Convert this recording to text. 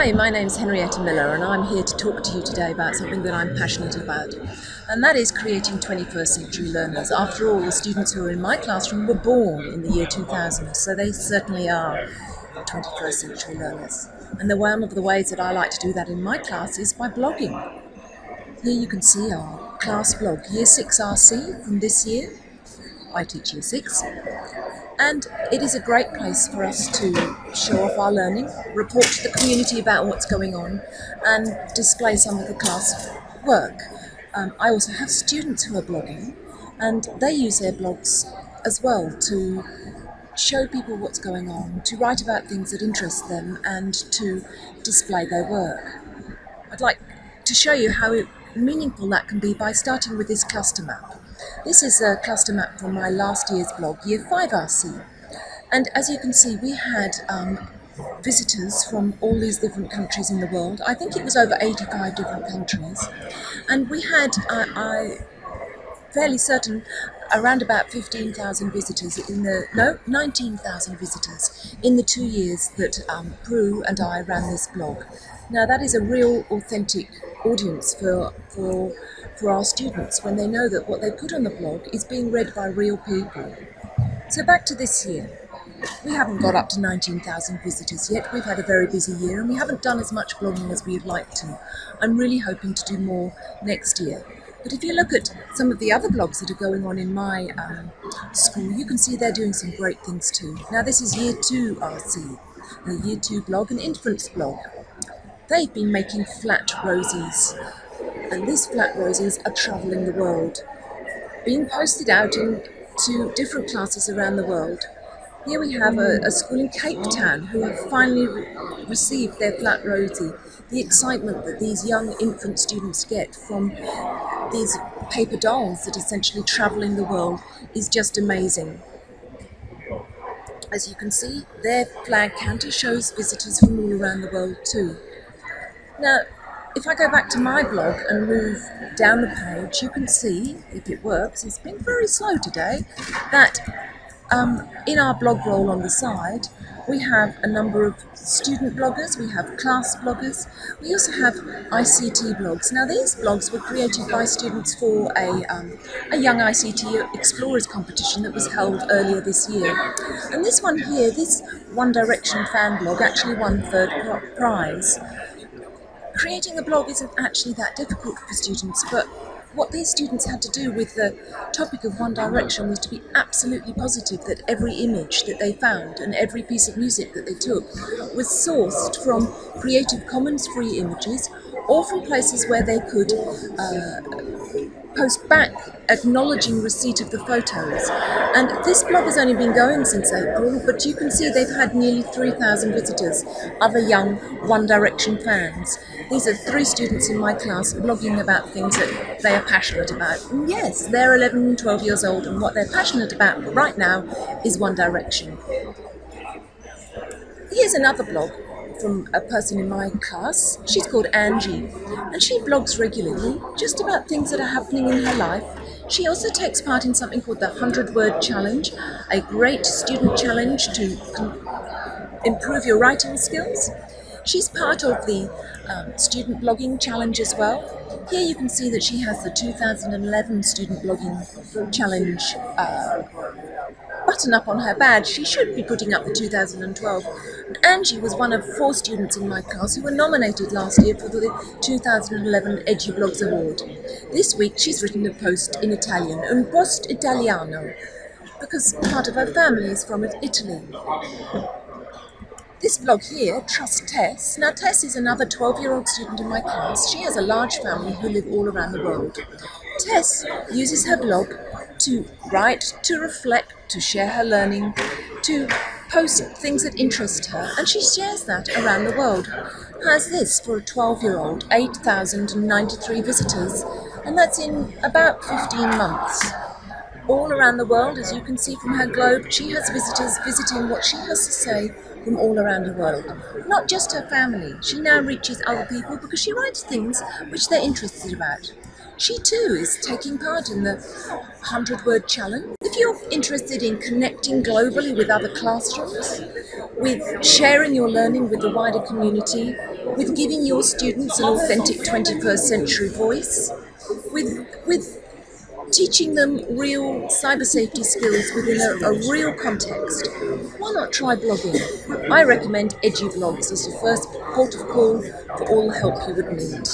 Hi, my name's Henrietta Miller and I'm here to talk to you today about something that I'm passionate about, and that is creating 21st century learners. After all, the students who are in my classroom were born in the year 2000, so they certainly are 21st century learners. And one of the ways that I like to do that in my class is by blogging. Here you can see our class blog, Year 6 RC from this year. I teach Year 6. And it is a great place for us to show off our learning, report to the community about what's going on, and display some of the class work. I also have students who are blogging, and they use their blogs as well to show people what's going on, to write about things that interest them, and to display their work. I'd like to show you how meaningful that can be by starting with this cluster map. This is a cluster map from my last year's blog, Year 5 RC. And as you can see, we had visitors from all these different countries in the world. I think it was over 85 different countries. And we had, I'm fairly certain, around about 15,000 visitors 19,000 visitors in the 2 years that Prue and I ran this blog. Now that is a real authentic audience for our students when they know that what they put on the blog is being read by real people. So back to this year. We haven't got up to 19,000 visitors yet. We've had a very busy year and we haven't done as much blogging as we'd like to. I'm really hoping to do more next year. But if you look at some of the other blogs that are going on in my school, you can see they're doing some great things too. Now this is Year 2 RC, a Year 2 blog, an infants blog. They've been making flat rosies, and these flat rosies are travelling the world, being posted out into different classes around the world. Here we have a school in Cape Town who have finally received their flat rosie. The excitement that these young infant students get from these paper dolls that essentially travel in the world is just amazing. As you can see, their flag counter shows visitors from all around the world too. Now, if I go back to my blog and move down the page, you can see, if it works, it's been very slow today, that in our blog roll on the side, we have a number of student bloggers, we have class bloggers, we also have ICT blogs. Now these blogs were created by students for a young ICT Explorers competition that was held earlier this year. And this one here, this One Direction fan blog, actually won third prize. Creating a blog isn't actually that difficult for students, but what these students had to do with the topic of One Direction was to be absolutely positive that every image that they found and every piece of music that they took was sourced from Creative Commons free images or from places where they could post back acknowledging receipt of the photos. And this blog has only been going since April, but you can see they've had nearly 3,000 visitors, other young One Direction fans. These are 3 students in my class blogging about things that they are passionate about. And yes, they're 11 and 12 years old, and what they're passionate about right now is One Direction. Here's another blog from a person in my class. She's called Angie, and she blogs regularly just about things that are happening in her life. She also takes part in something called the 100-Word Challenge, a great student challenge to improve your writing skills. She's part of the student blogging challenge as well. Here you can see that she has the 2011 student blogging challenge button up on her badge. She should be putting up the 2012. And Angie was one of 4 students in my class who were nominated last year for the 2011 EduBlogs Award. This week she's written a post in Italian, un post italiano, because part of her family is from Italy. This blog here, Trust Tess. Now Tess is another 12-year-old student in my class. She has a large family who live all around the world. Tess uses her blog to write, to reflect, to share her learning, to post things that interest her, and she shares that around the world. Has this, for a 12-year-old, 8,093 visitors, and that's in about 15 months. All around the world, as you can see from her globe, she has visitors visiting what she has to say from all around the world. Not just her family, she now reaches other people because she writes things which they're interested about. She too is taking part in the 100-Word Challenge. If you're interested in connecting globally with other classrooms, with sharing your learning with the wider community, with giving your students an authentic 21st century voice, with teaching them real cyber safety skills within a real context. Why not try blogging? I recommend EduBlogs as your first port of call for all the help you would need.